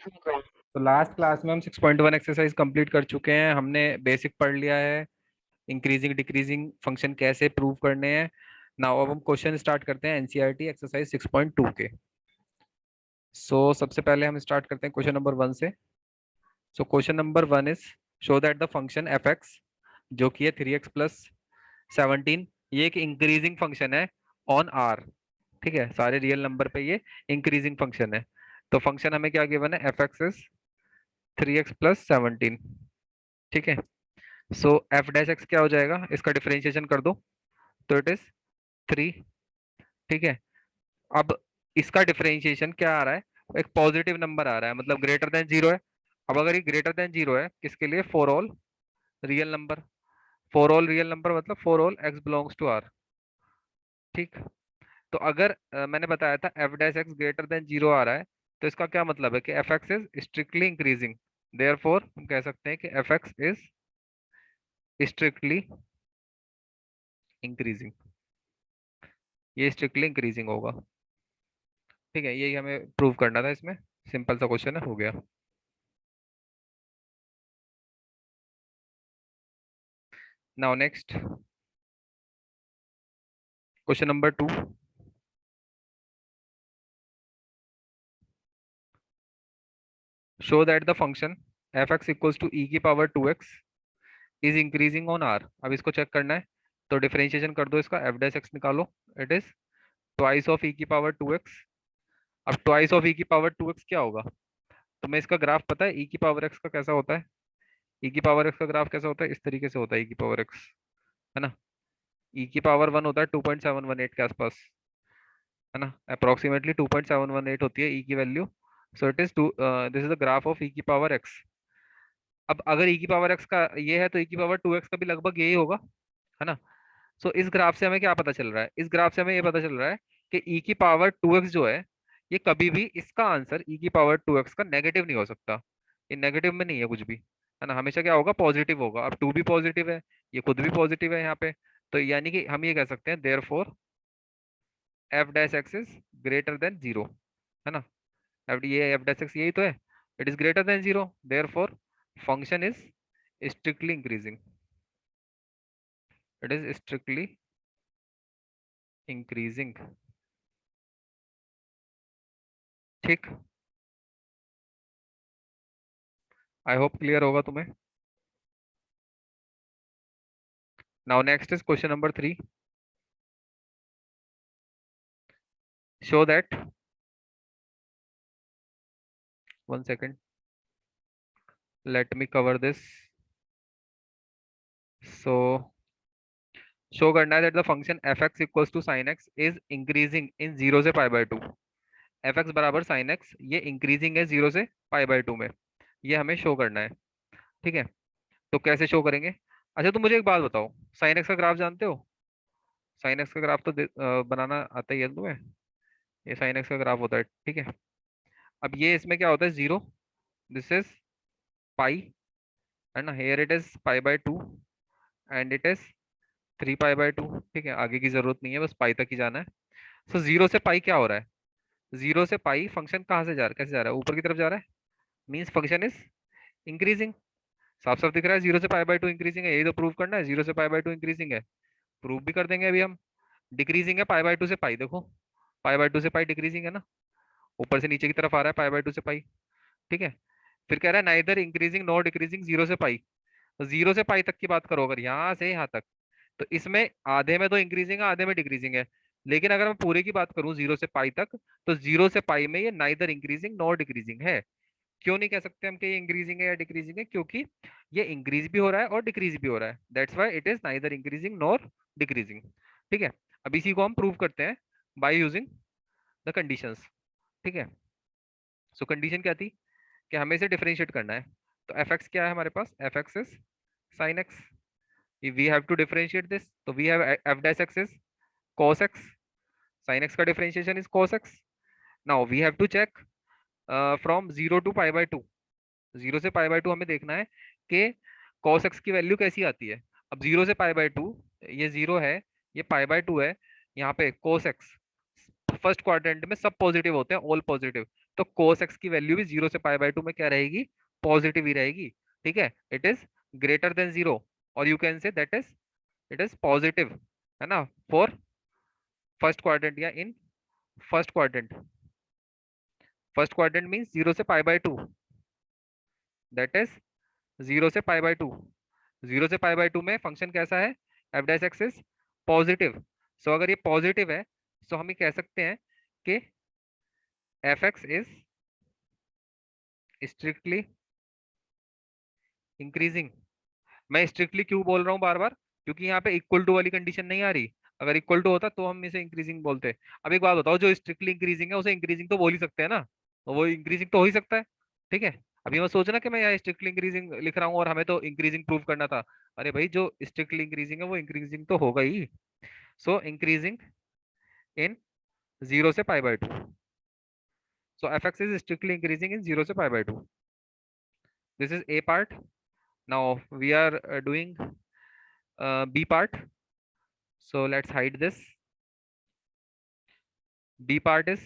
तो last class में हम 6.1 एक्सरसाइज कंप्लीट कर चुके हैं। हमने बेसिक पढ़ लिया है, इंक्रीजिंग डिक्रीजिंग फंक्शन कैसे प्रूव करने हैं। नाउ अब हम क्वेश्चन स्टार्ट करते हैं एनसीईआरटी एक्सरसाइज 6.2 के। सबसे पहले हम स्टार्ट करते हैं क्वेश्चन नंबर 1 से। Question number 1 is show that the function f x, जो कि है 3x+17, ये एक इंक्रीजिंग फंक्शन है ऑन आर। ठीक है, सारे रियल नंबर पे ये इंक्रीजिंग फंक्शन है। तो फंक्शन हमें क्या गिवन है, एफ एक्स इज 3x+17। ठीक है, एफ डैश एक्स क्या हो जाएगा, इसका डिफरेंशिएशन कर दो तो इट इज 3। ठीक है, अब इसका डिफरेंशिएशन क्या आ रहा है, एक पॉजिटिव नंबर आ रहा है, मतलब ग्रेटर देन जीरो है। अब अगर ये ग्रेटर देन जीरो है किसके लिए, for all real number. For all real number मतलब for all x belongs to R. ठीक, तो अगर मैंने बताया था f dash x greater than zero आ रहा है, तो इसका क्या मतलब है कि f x is strictly increasing. Therefore हम कह सकते हैं कि f x is strictly increasing, ये स्ट्रिक्टली इंक्रीजिंग होगा। ठीक है, यही हमें प्रूव करना था इसमें। सिंपल सा क्वेश्चन है, हो गया। Now next question number 2। Show that the function f x equals to e की power 2x is increasing on R. अब इसको चेक करना है, तो डिफरेंशिएशन कर दो इसका, एफ डैश एक्स निकालो, it is twice of e की पावर 2x। अब ट्वाइस ऑफ ई की पावर 2x क्या होगा, तुम्हें इसका ग्राफ पता है ई की पावर एक्स का कैसा होता है। ई की पावर एक्स का ग्राफ कैसा होता है, इस तरीके से होता है ई की पावर एक्स, है ना। ई की पावर 1 होता है 2.718 के आसपास, है ना, अप्रोक्सीमेटली 2.718 होती है ई की value. So it is two, this is the graph of e की पावर एक्स। अब अगर ई की पावर एक्स का ये है तो ई की पावर 2x का भी लगभग यही होगा, है ना। इस ग्राफ से हमें क्या पता चल रहा है, इस ग्राफ से हमें ये पता चल रहा है कि ई की पावर 2x जो है, ये कभी भी इसका आंसर ई की पावर 2x का नेगेटिव नहीं हो सकता। ये नेगेटिव में नहीं है कुछ भी, है ना, हमेशा क्या होगा, पॉजिटिव होगा। अब 2 भी पॉजिटिव है, ये खुद भी पॉजिटिव है यहाँ पे। तो यानी कि हम ये कह सकते हैं therefore f dash x is greater than zero, है ना। अब ये एफ डैश एक्स यही तो है, it is greater than zero, therefore function is strictly increasing, it is strictly increasing. ठीक, आई होप क्लियर होगा तुम्हें। Now next is question number 3। Show that, one second, let me cover this. So show करना है that the function f x equals to sine x is increasing in 0 से π/2। F x बराबर sine x, ये increasing है 0 से π/2 में, ये हमें शो करना है। ठीक है, तो कैसे शो करेंगे। अच्छा, तुम मुझे एक बात बताओ, साइन एक्स का ग्राफ जानते हो। साइन एक्स का ग्राफ तो बनाना आता ही है तुम्हें। ये साइन एक्स का ग्राफ होता है, ठीक है। अब ये इसमें क्या होता है, जीरो, दिस इज पाई, है ना, here it is π/2 and it is 3π/2। ठीक है, आगे की जरूरत नहीं है, बस पाई तक ही जाना है। जीरो से पाई क्या हो रहा है, जीरो से पाई फंक्शन कहाँ से जा रहा है, कैसे जा रहा है, ऊपर की तरफ जा रहा है, मीन्स फंक्शन इज इंक्रीजिंग। साफ साफ दिख रहा है, 0 से π/2 इंक्रीजिंग है, यही तो प्रूव करना है, 0 से π/2 इंक्रीजिंग है। प्रूव भी कर देंगे अभी हम। डिक्रीजिंग है π/2 से पाई, देखो π/2 से पाई डिक्रीजिंग है ना, ऊपर से नीचे की तरफ आ रहा है π/2 से पाई। ठीक है, फिर कह रहा है नाइदर इंक्रीजिंग नॉर डिक्रीजिंग 0 से पाई। तो 0 से पाई तक की बात करो, अगर यहाँ से यहाँ तक, तो इसमें आधे में तो इंक्रीजिंग है, आधे में डिक्रीजिंग है। लेकिन अगर मैं पूरे की बात करूं 0 से पाई तक, तो 0 से पाई में ये नाइदर इंक्रीजिंग नॉर डिक्रीजिंग है। क्यों नहीं कह सकते हम कि ये इंक्रीजिंग है या डिक्रीजिंग है, क्योंकि ये इंक्रीज भी हो रहा है और डिक्रीज भी हो रहा है, that's why it is neither increasing nor decreasing. ठीक है, अब इसी को हम प्रूव करते हैं बाय यूजिंग द कंडीशंस। ठीक है, कंडीशन क्या थी कि हमें इसे डिफरेंशिएट करना है। तो एफ एक्स क्या है हमारे पास, f x is sine x, we have to differentiate this, तो we have f dash x is cos x, sin x का differentiation is cos x। Now we have to check from 0 to π/2, 0 से π/2 हमें देखना है कि cos x की value कैसी आती है। अब 0 से π/2, ये 0 है, ये π/2 है, यहाँ पे cos x फर्स्ट क्वाड्रेंट में सब पॉजिटिव होते हैं, ऑल पॉजिटिव, तो cos x की वैल्यू भी 0 से π/2 में क्या रहेगी, पॉजिटिव ही रहेगी। ठीक है, इट इज ग्रेटर देन 0, और you can say that is it is positive, है ना, फॉर फर्स्ट क्वाड्रेंट या in first quadrant. First quadrant means 0 से π/2, दैट इज 0 से π/2। 0 से π/2 में फंक्शन कैसा है, f dash x is positive. So अगर ये पॉजिटिव है, तो हम ये कह सकते हैं कि f x is strictly increasing. मैं स्ट्रिक्टली क्यों बोल रहा हूँ बार बार, क्योंकि यहाँ पे इक्वल टू वाली कंडीशन नहीं आ रही। अगर इक्वल टू होता तो हम इसे इंक्रीजिंग बोलते। अब एक बात बताओ, जो स्ट्रिक्टली इंक्रीजिंग है उसे इंक्रीजिंग तो बोल ही सकते हैं ना, तो वो इंक्रीजिंग तो हो ही सकता है। ठीक है, अभी मैं सोचना कि मैं यहाँ स्ट्रिक्टली इंक्रीजिंग लिख रहा हूँ और हमें तो इंक्रीजिंग प्रूव करना था। अरे भाई, जो स्ट्रिक्टली इंक्रीजिंग है वो इंक्रीजिंग तो होगा ही। सो इंक्रीजिंग इन 0 से π/2। So f x is strictly increasing in 0 से π/2। This is a part. Now we are doing B part. So let's hide this. B part is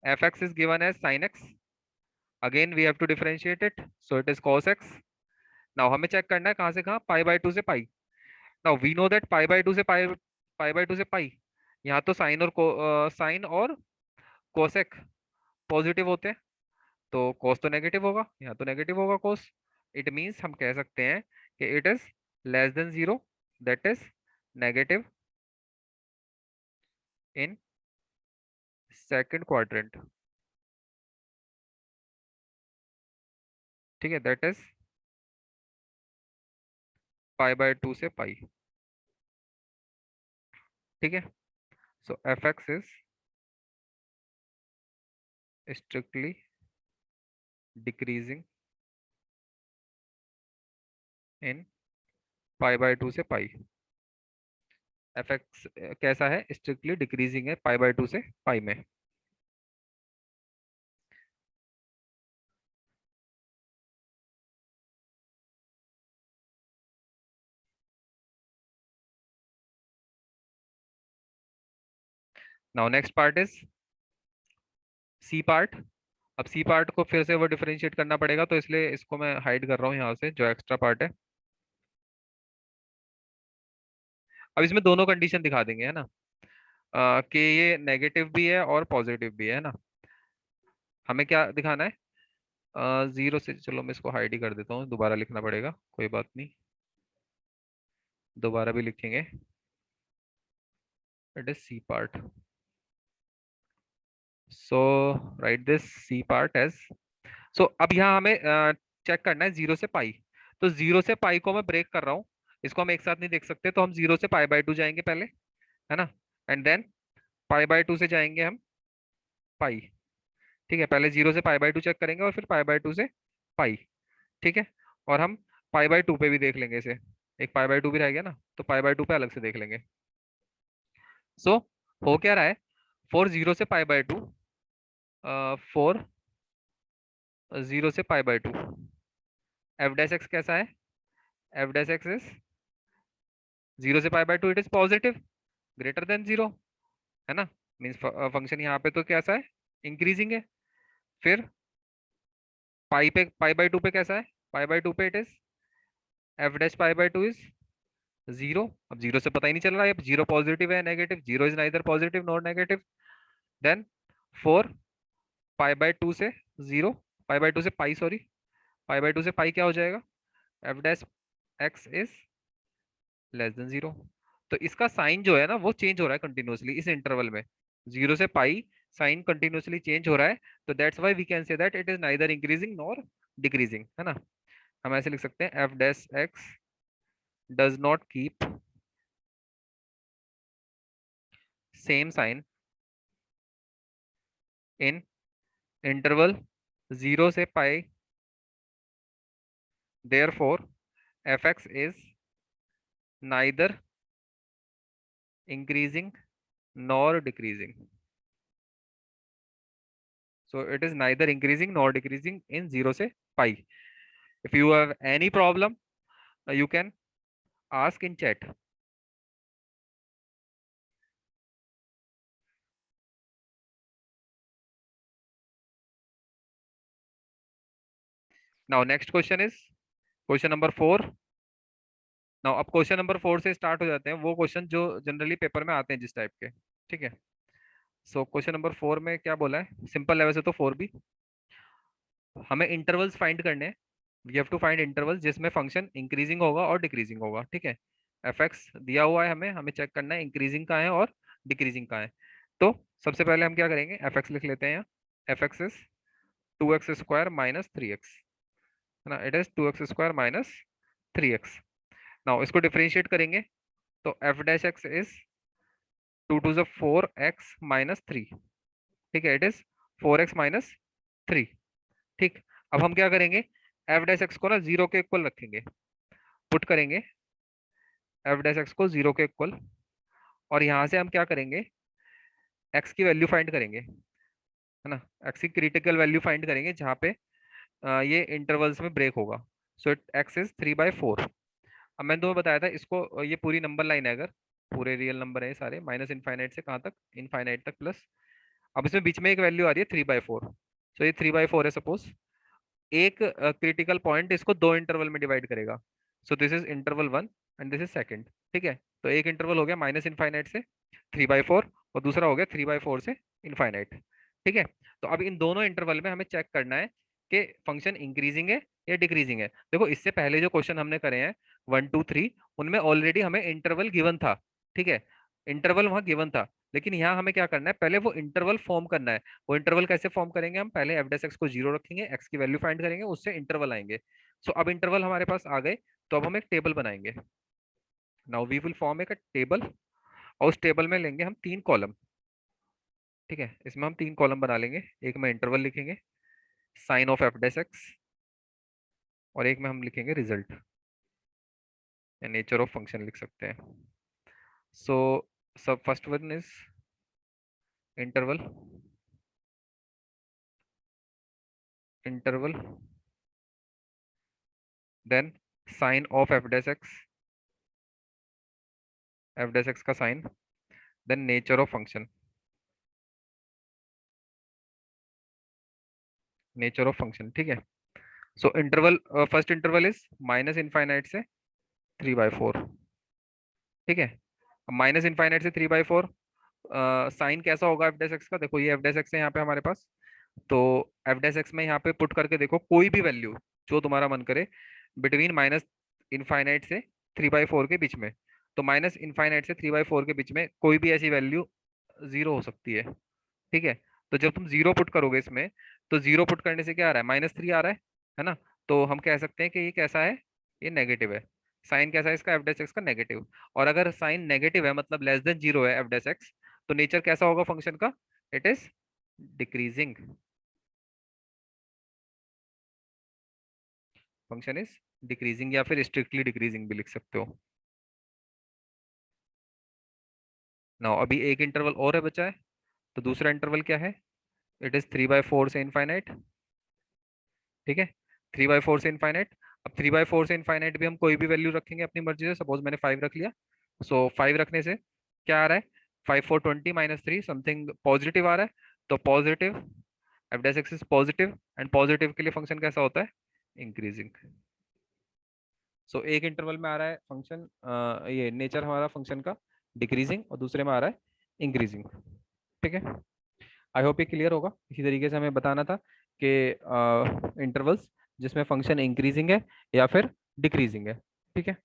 fx is given as sin x. Again we have to differentiate it. So it is cos x. Now हमें check करना है कहाँ से कहाँ, π/2 से पाई। Now we know that π/2 से π/2 से पाई, यहाँ तो साइन और साइन और कोसेक पॉजिटिव होते हैं, तो कोस तो नेगेटिव होगा, यहाँ तो नेगेटिव होगा कोस। इट मीन्स हम कह सकते हैं कि it is less than 0, that is negative in second quadrant. ठीक है, दैट इज π/2 से पाई। ठीक है, so f x is strictly decreasing in π/2 से पाई। एफ एक्स कैसा है, स्ट्रिक्टली डिक्रीजिंग है π/2 से पाई में। Now next part is C part. अब सी पार्ट को फिर से वो डिफरेंशिएट करना पड़ेगा, तो इसलिए इसको मैं हाइड कर रहा हूँ यहाँ से, जो एक्स्ट्रा पार्ट है। अब इसमें दोनों कंडीशन दिखा देंगे, है ना, कि ये नेगेटिव भी है और पॉजिटिव भी है ना। हमें क्या दिखाना है, 0 से, चलो मैं इसको हाइड ही कर देता हूँ, दोबारा लिखना पड़ेगा, कोई बात नहीं, दोबारा भी लिखेंगे। It is C part. So write this C part as. सो अब यहाँ हमें चेक करना है 0 से पाई। तो 0 से पाई को मैं ब्रेक कर रहा हूँ, इसको हम एक साथ नहीं देख सकते, तो हम 0 से π/2 जाएंगे पहले, है ना, एंड देन π/2 से जाएंगे हम पाई। ठीक है, पहले 0 से π/2 चेक करेंगे और फिर π/2 से पाई। ठीक है, और हम π/2 पे भी देख लेंगे इसे, एक π/2 भी रह गया ना, तो π/2 पे अलग से देख लेंगे। सो हो क्या रहा है, फोर 0 से π/2, फोर 0 से π/2, एफ डैश एक्स कैसा है, एफ डैश एक्स इज 0 से π/2, it is positive, greater than 0, है ना, मीन्स फंक्शन यहाँ पे तो कैसा है, इंक्रीजिंग है। फिर पाई बाई टू पे कैसा है, π/2 पे it is f dash π/2 is 0। अब 0 से पता ही नहीं चल रहा है, अब 0 पॉजिटिव है negative, 0 is neither positive not negative. Then for π/2 से 0, π/2 से पाई, सॉरी, π/2 से पाई क्या हो जाएगा, F dash x is less than 0। तो इसका साइन जो है ना वो चेंज हो रहा है कंटिन्यूअसली इस इंटरवल में, 0 से पाई साइन कंटिन्यूअसली चेंज हो रहा है। तो that's why we can say that it is neither increasing nor decreasing, है ना। हम ऐसे लिख सकते हैं, f dash x does not keep same sign in interval 0 से पाई, therefore fx is neither increasing nor decreasing. So it is neither increasing nor decreasing in 0 से पाई. If you have any problem, you can ask in chat. Now next question is question number 4। Now अब question number 4 से start हो जाते हैं वो question जो generally paper में आते हैं जिस टाइप के। ठीक है। सो क्वेश्चन नंबर 4 में क्या बोला है, सिंपल है वैसे तो 4 भी। हमें इंटरवल्स फाइंड करने हैं। We have to find intervals जिसमें फंक्शन इंक्रीजिंग होगा और डिक्रीजिंग होगा। ठीक है। एफ एक्स दिया हुआ है, हमें हमें चेक करना है इंक्रीजिंग का है और डिक्रीजिंग का है। तो सबसे पहले हम क्या करेंगे, एफ एक्स लिख लेते हैं यहाँ। F x is 2x² minus 3x, है ना। It is 2x² minus 3x। Now इसको डिफरेंशिएट करेंगे तो F dash x is 2 to the 4x minus 3। ठीक है, इट इज 4x माइनस 3। ठीक। अब हम क्या करेंगे, एफ डैश एक्स को ना जीरो के इक्वल रखेंगे, पुट करेंगे एफ डैश एक्स को जीरो के इक्वल। और यहाँ से हम क्या करेंगे, एक्स की वैल्यू फाइंड करेंगे, है ना। एक्स की क्रिटिकल वैल्यू फाइंड करेंगे जहाँ पे ये इंटरवल्स में ब्रेक होगा। सो एक्स इज 3/4। अब मैंने तुम्हें बताया था इसको, ये पूरी नंबर लाइन है, अगर पूरे रियल नंबर है सारे, माइनस इनफाइनाइट से कहाँ तक, इनफाइनाइट तक प्लस। अब इसमें बीच में एक वैल्यू आ रही है 3/4। सो ये 3/4 है सपोज। एक क्रिटिकल पॉइंट इसको दो इंटरवल में डिवाइड करेगा। So this is interval 1 and this is second. ठीक है। तो एक इंटरवल हो गया माइनस इनफाइनाइट से 3/4 और दूसरा हो गया 3/4 से इनफाइनाइट। ठीक है। तो अब इन दोनों इंटरवल में हमें चेक करना है कि फंक्शन इंक्रीजिंग है या डिक्रीजिंग है। देखो इससे पहले जो क्वेश्चन हमने करे हैं 1 2 3, उनमें ऑलरेडी हमें इंटरवल गिवन था। ठीक है, इंटरवल वहां गिवन था। लेकिन यहाँ हमें क्या करना है, पहले वो इंटरवल फॉर्म करना है। वो इंटरवल कैसे फॉर्म करेंगे, हम पहले एफ डेस एक्स को जीरो रखेंगे, एक्स की वैल्यू फाइंड करेंगे, उससे इंटरवल आएंगे। सो अब इंटरवल हमारे पास आ गए, तो अब हम एक टेबल बनाएंगे। नाउ वी विल फॉर्म एक टेबल, और उस टेबल में लेंगे हम 3 कॉलम। ठीक है, इसमें हम 3 कॉलम बना लेंगे। एक में इंटरवल लिखेंगे, sign of f dash x, और एक में हम लिखेंगे रिजल्ट या नेचर ऑफ फंक्शन लिख सकते हैं। सो सब first one is interval, interval, then sign of f dash x, f dash x का साइन, then nature of function, nature of function. ठीक है। So interval, first interval is minus infinite से 3/4। ठीक है, माइनस इनफाइनाइट से 3/4। Sign कैसा होगा एफ डेस एक्स का, देखो ये एफ डेस एक्स है यहाँ पे हमारे पास। तो एफ डेस एक्स में यहाँ पे पुट करके देखो कोई भी वैल्यू जो तुम्हारा मन करे बिटवीन माइनस इनफाइनाइट से 3/4 के बीच में। तो माइनस इनफाइनाइट से 3/4 के बीच में कोई भी ऐसी वैल्यू जीरो हो सकती है। ठीक है। तो जब तुम जीरो पुट करोगे इसमें, तो जीरो पुट करने से क्या आ रहा है, -3 आ रहा है ना। तो हम कह सकते हैं कि ये कैसा है, ये नेगेटिव है। साइन कैसा है इसका, एफ डेस एक्स का नेगेटिव। और अगर साइन नेगेटिव है मतलब लेस देन जीरो है एफ डेस एक्स, तो नेचर कैसा होगा फंक्शन का, it is decreasing. Function is decreasing, या फिर स्ट्रिक्टली डिक्रीजिंग भी लिख सकते हो। नाउ अभी एक इंटरवल और है बचा है, तो दूसरा इंटरवल क्या है, इट इज 3/4 से इनफाइनाइट। ठीक है, 3/4 से इनफाइनाइट। अब 3/4 से इनफाइनाइट भी हम कोई भी वैल्यू रखेंगे अपनी मर्जी से, सपोज मैंने 5 रख लिया। सो 5 रखने से क्या आ रहा है, 5 4 20 -3 समथिंग पॉजिटिव आ रहा है। तो positive, f dash x is positive, and positive के लिए फंक्शन कैसा होता है, इंक्रीजिंग। सो एक इंटरवल में आ रहा है फंक्शन, ये नेचर हमारा फंक्शन का डिक्रीजिंग, और दूसरे में आ रहा है इंक्रीजिंग। ठीक है, आई होप ये क्लियर होगा। इसी तरीके से हमें बताना था कि इंटरवल्स जिसमें फंक्शन इंक्रीजिंग है या फिर डिक्रीजिंग है। ठीक है।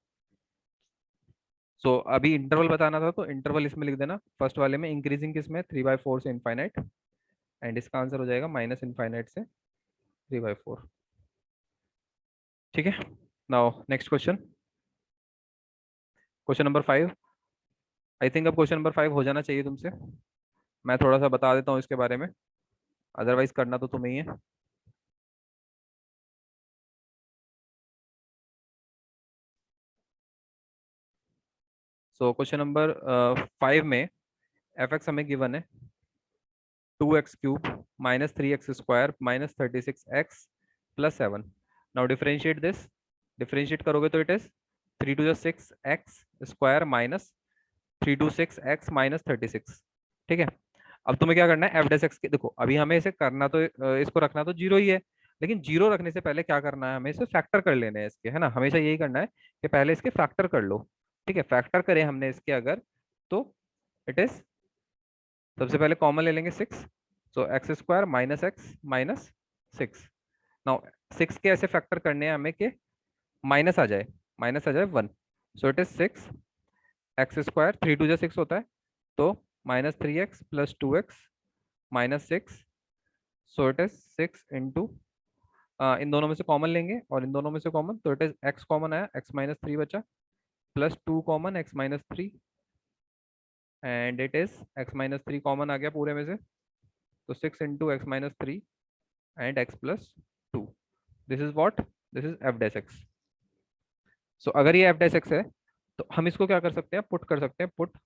सो अभी इंटरवल बताना था, तो इंटरवल इसमें लिख देना, फर्स्ट वाले में इंक्रीजिंग किसमें 3/4 से इनफाइनाइट, एंड इसका आंसर हो जाएगा माइनस इनफाइनाइट से 3/4। ठीक है। Now next question, question number 5। I think अब क्वेश्चन नंबर 5 हो जाना चाहिए तुमसे। मैं थोड़ा सा बता देता हूँ इसके बारे में, अदरवाइज करना तो तुम्हें ही है। सो क्वेश्चन नंबर 5 में एफ एक्स हमें गिवन है 2x³ -3x² -36x +7। Now differentiate this, differentiate करोगे तो it is 3 to the 6x² -3 to 6x -36। ठीक है। अब तुम्हें क्या करना है, एफ डेस एक्स के, देखो अभी हमें इसे करना तो इसको रखना तो जीरो ही है, लेकिन जीरो रखने से पहले क्या करना है, हमें इसे फैक्टर कर लेने हैं इसके, है ना, हमेशा यही करना है कि पहले इसके फैक्टर कर लो। ठीक है, फैक्टर करें हमने इसके अगर, तो इट इज, सबसे पहले कॉमन ले लेंगे 6, so x square minus x minus 6। Now 6 के ऐसे फैक्टर करने हैं हमें कि माइनस आ जाए, माइनस आ जाए 1। So it is 6 x square, 3 2 6 होता है, तो -3x plus 2x minus 6। So it is 6 into, इन दोनों में से कॉमन लेंगे और इन दोनों में से कॉमन, तो इट इज x कॉमन आया, x-3 बचा, plus 2 common x-3, and it is x-3 common आ गया पूरे में से, तो 6 into x-3 and x plus 2। This is what, this is f dash x. So अगर ये एफ डैश एक्स है तो हम इसको क्या कर सकते हैं, पुट कर सकते हैं, put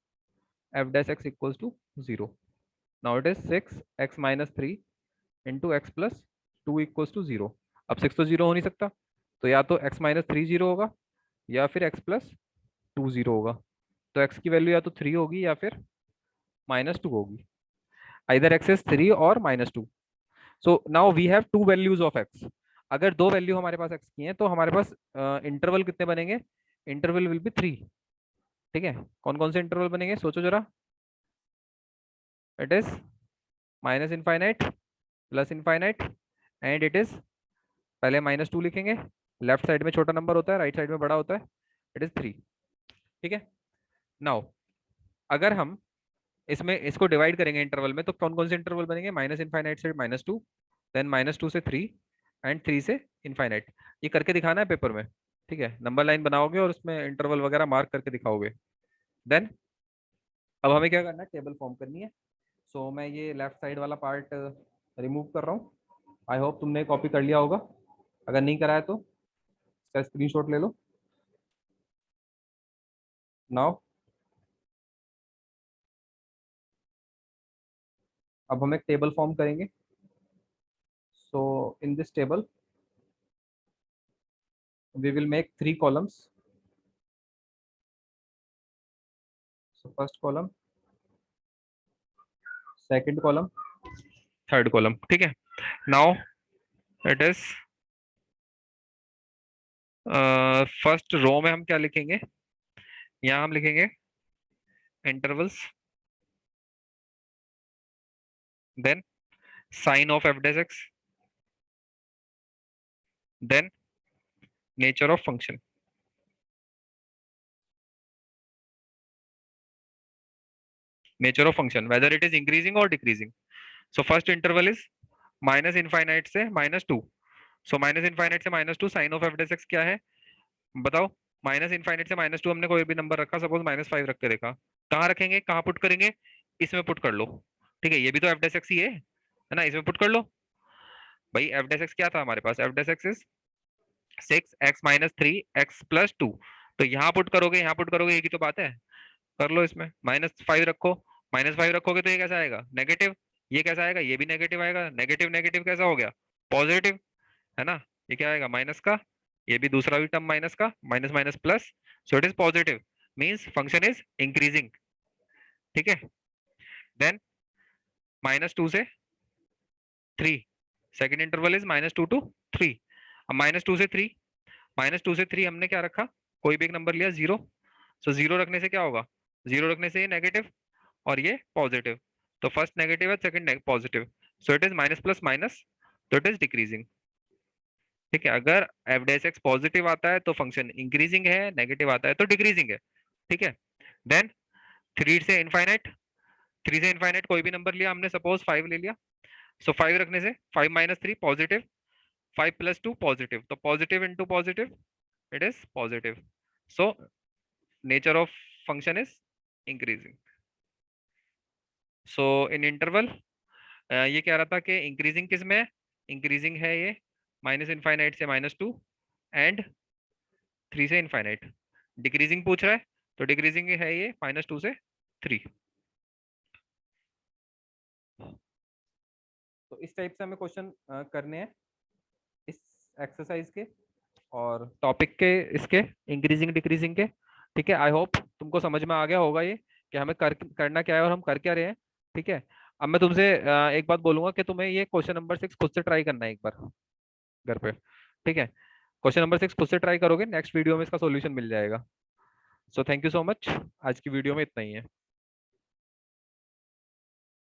f dash x equals to 0। Now it is 6x-3 into x plus 2 equals to 0। अब 6 तो 0 हो नहीं सकता, तो या तो x-3 0 होगा या फिर x प्लस 2 0 होगा। तो x की वैल्यू या तो 3 होगी या फिर -2 होगी, आइदर x इज 3 और -2। So now we have two values of x। अगर दो वैल्यू हमारे पास x की हैं तो हमारे पास इंटरवल कितने बनेंगे, इंटरवल विल बी 3। ठीक है, कौन कौन से इंटरवल बनेंगे सोचो जरा। It is minus infinite, plus infinite, and it is, पहले -2 लिखेंगे, लेफ्ट साइड में छोटा नंबर होता है, राइट साइड में बड़ा होता है, इट इज 3। ठीक है, नाउ अगर हम इसमें इसको डिवाइड करेंगे इंटरवल में, तो कौन कौन से इंटरवल बनेंगे, माइनस इनफाइनाइट से -2, देन -2 से 3, एंड 3 से इनफाइनाइट। ये करके दिखाना है पेपर में। ठीक है, नंबर लाइन बनाओगे और उसमें इंटरवल वगैरह मार्क करके दिखाओगे। देन अब हमें क्या करना है, टेबल फॉर्म करनी है। सो मैं ये लेफ्ट साइड वाला पार्ट रिमूव कर रहा हूँ। आई होप तुमने कॉपी कर लिया होगा, अगर नहीं करा है तो इसका स्क्रीनशॉट ले लो। नाउ अब हम एक टेबल फॉर्म करेंगे। So in this table we will make 3 columns. So first column, second column, third column। ठीक है, now it is first row में हम क्या लिखेंगे, यहाँ हम लिखेंगे intervals, then sign of f dash x, then nature of function. Nature of function whether it is increasing और decreasing. So first interval is minus infinite से -2। सो माइनस इनफाइनाइट से -2, sign of f dash x क्या है बताओ। Minus infinite से -2 हमने कोई भी नंबर रखा, सपोज -5 रख के देखा, कहाँ रखेंगे, कहाँ पुट करेंगे, इसमें पुट कर लो। ठीक है, ये भी तो एफ डैश एक्स ही है ना, इसमें पुट कर लो। भाई एफ डैश एक्स क्या था हमारे पास, f dash x is 6x-3 x+2। तो यहाँ पुट करोगे, यहाँ पुट करोगे, एक ही तो बात है, कर लो इसमें। -5 रखो, -5 रखोगे तो ये कैसा आएगा, नेगेटिव। ये कैसा आएगा, ये भी नेगेटिव आएगा, नेगेटिव नेगेटिव कैसा हो गया, पॉजिटिव, है ना। ये क्या आएगा, माइनस का, ये भी दूसरा भी टर्म माइनस का, minus minus plus, so it is positive, means function is increasing. ठीक है, देन -2 से 3, सेकेंड इंटरवल इज -2 to 3। अब -2 से 3 हमने क्या रखा, कोई भी एक नंबर लिया 0। सो 0 रखने से क्या होगा, 0 रखने से ये नेगेटिव और ये पॉजिटिव, तो फर्स्ट नेगेटिव है, second positive, so it is minus plus minus, तो इट इज डिक्रीजिंग। ठीक है, अगर एफ डैश एक्स पॉजिटिव आता है तो फंक्शन इंक्रीजिंग है, नेगेटिव आता है तो डिक्रीजिंग है। ठीक है, देन 3 से इनफाइनाइट, 3 से इनफाइनाइट कोई भी नंबर लिया हमने, सपोज 5 ले लिया। सो 5 रखने से 5 - 3 पॉजिटिव, 5 + 2 पॉजिटिव, तो positive into positive, it is positive. So nature of function is increasing. So in interval ये कह रहा था कि इंक्रीजिंग किस में है, इंक्रीजिंग है ये माइनस इनफाइनाइट से -2 एंड 3 से इनफाइनाइट। डिक्रीजिंग पूछ रहा है तो डिक्रीजिंग है ये -2 से 3। तो इस टाइप से हमें क्वेश्चन करने हैं इस एक्सरसाइज के और टॉपिक के, इसके इंक्रीजिंग डिक्रीजिंग के। ठीक है, आई होप तुमको समझ में आ गया होगा ये कि हमें करना क्या है और हम कर क्या रहे हैं। ठीक है, अब मैं तुमसे एक बात बोलूंगा कि तुम्हें ये क्वेश्चन नंबर 6 खुद से ट्राई करना है एक बार। घर पे। ठीक है, क्वेश्चन नंबर 6 खुद से ट्राई करोगे, नेक्स्ट वीडियो में इसका सॉल्यूशन मिल जाएगा। So thank you so much, आज की वीडियो में इतना ही है।